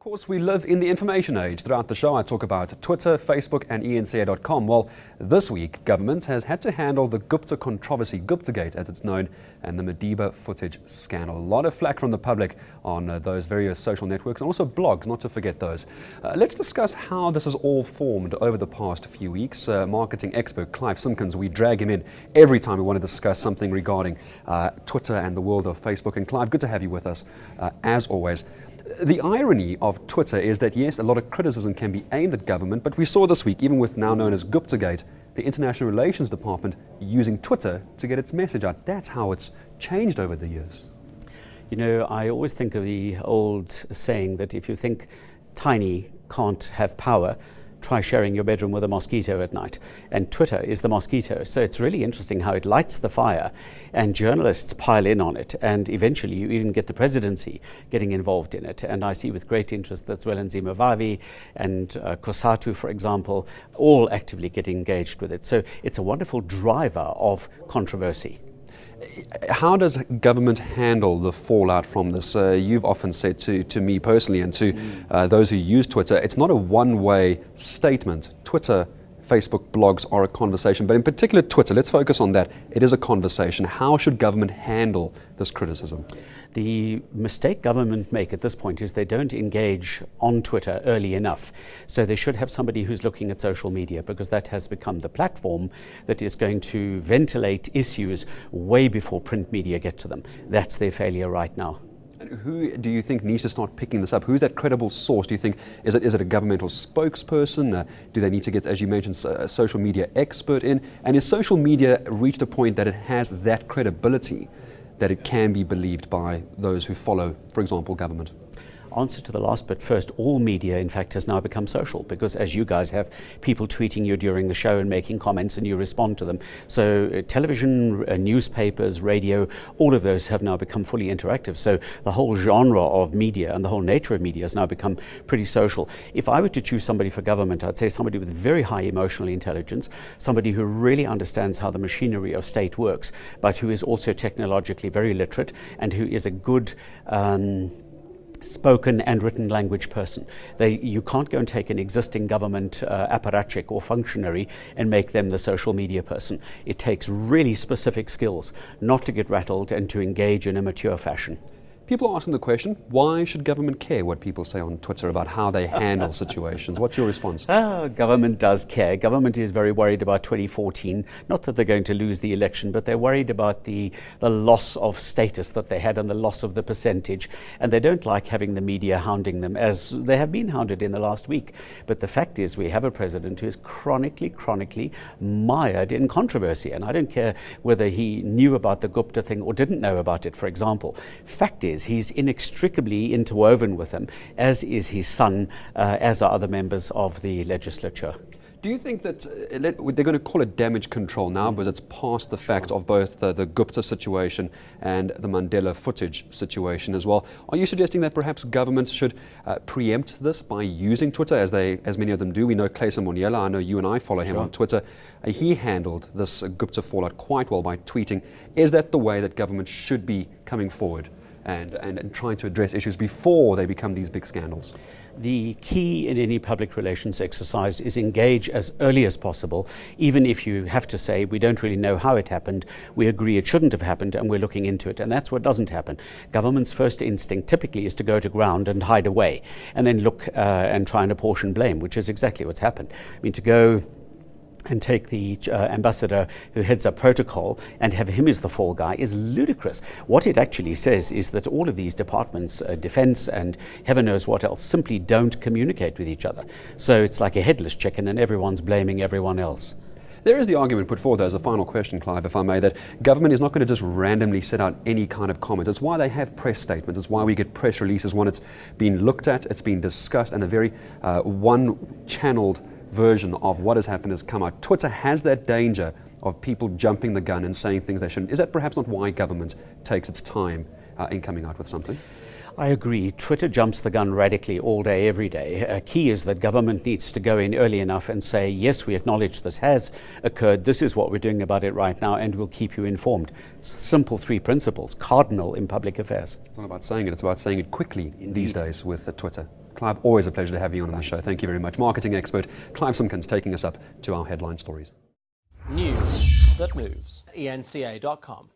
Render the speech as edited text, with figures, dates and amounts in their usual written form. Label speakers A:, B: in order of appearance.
A: course, we live in the information age. Throughout the show, I talk about Twitter, Facebook, and eNCA.com. Well, this week, government has had to handle the Gupta controversy, Guptagate as it's known, and the Madiba footage scandal. A lot of flack from the public on those various social networks and also blogs, not to forget those. Let's discuss how this has all formed over the past few weeks. Marketing expert Clive Simpkins, we drag him in every time we want to discuss something regarding Twitter and the world of Facebook. And Clive, good to have you with us, as always. The irony of Twitter is that, yes, a lot of criticism can be aimed at government, but we saw this week, even with now known as Guptagate, the International Relations Department using Twitter to get its message out. That's how it's changed over the years.
B: You know, I always think of the old saying that if you think tiny can't have power, try sharing your bedroom with a mosquito at night. And Twitter is the mosquito. So it's really interesting how it lights the fire and journalists pile in on it. And eventually you even get the presidency getting involved in it. And I see with great interest that Zwelinzima Vavi and Kosatu, for example, all actively getting engaged with it. So it's a wonderful driver of controversy.
A: How does government handle the fallout from this? You've often said to me personally and to those who use Twitter, it's not a one-way statement. Twitter, Facebook, blogs are a conversation, but in particular Twitter, let's focus on that. It is a conversation. How should government handle this criticism?
B: The mistake government make at this point is they don't engage on Twitter early enough. So they should have somebody who's looking at social media, because that has become the platform that is going to ventilate issues way before print media get to them. That's their failure right now.
A: And who do you think needs to start picking this up? Who's that credible source? Do you think, is it a governmental spokesperson? Do they need to get, as you mentioned, a social media expert in? And is social media reached a point that it has that credibility that it can be believed by those who follow, for example, government?
B: Answer to the last bit first. All media, in fact, has now become social, because as you guys have people tweeting you during the show and making comments and you respond to them. So television, newspapers, radio, all of those have now become fully interactive. So the whole genre of media and the whole nature of media has now become pretty social. If I were to choose somebody for government, I'd say somebody with very high emotional intelligence, somebody who really understands how the machinery of state works, but who is also technologically very literate and who is a good spoken and written language person. You can't go and take an existing government apparatchik or functionary and make them the social media person. It takes really specific skills not to get rattled and to engage in a mature fashion.
A: People are asking the question, why should government care what people say on Twitter about how they handle situations? What's your response?
B: Government does care. Government is very worried about 2014. Not that they're going to lose the election, but they're worried about the loss of status that they had and the loss of the percentage. And they don't like having the media hounding them, as they have been hounded in the last week. But the fact is, we have a president who is chronically mired in controversy. And I don't care whether he knew about the Gupta thing or didn't know about it, for example. Fact is, he's inextricably interwoven with them, as is his son, as are other members of the legislature.
A: Do you think that they're going to call it damage control now because it's past the fact of both the Gupta situation and the Mandela footage situation as well? Are you suggesting that perhaps governments should preempt this by using Twitter, as many of them do? We know Clayson Moniela, I know you and I follow him on Twitter. He handled this Gupta fallout quite well by tweeting. Is that the way that government should be coming forward and trying to address issues before they become these big scandals?
B: The key in any public relations exercise is engage as early as possible, even if you have to say, we don't really know how it happened, we agree it shouldn't have happened, and we're looking into it. And that's what doesn't happen. Government's first instinct typically is to go to ground and hide away, and then look and try and apportion blame, which is exactly what's happened. I mean, to go and take the ambassador who heads up protocol and have him as the fall guy is ludicrous. What it actually says is that all of these departments, defense and heaven knows what else, simply don't communicate with each other. So it's like a headless chicken and everyone's blaming everyone else.
A: There is the argument put forward, though, as a final question, Clive, if I may, that government is not going to just randomly set out any kind of comment. It's why they have press statements. It's why we get press releases when it's been looked at, it's been discussed, and a very one-channeled version of what has happened has come out. Twitter has that danger of people jumping the gun and saying things they shouldn't. Is that perhaps not why government takes its time in coming out with something?
B: I agree. Twitter jumps the gun radically all day, every day. Key is that government needs to go in early enough and say, yes, we acknowledge this has occurred. This is what we're doing about it right now, and we'll keep you informed. Simple three principles, cardinal in public affairs.
A: It's not about saying it, it's about saying it quickly. Indeed. These days with Twitter. Clive, always a pleasure to have you on the show. Thank you very much. Marketing expert Clive Simpkins taking us up to our headline stories.
C: News that moves. eNCA.com.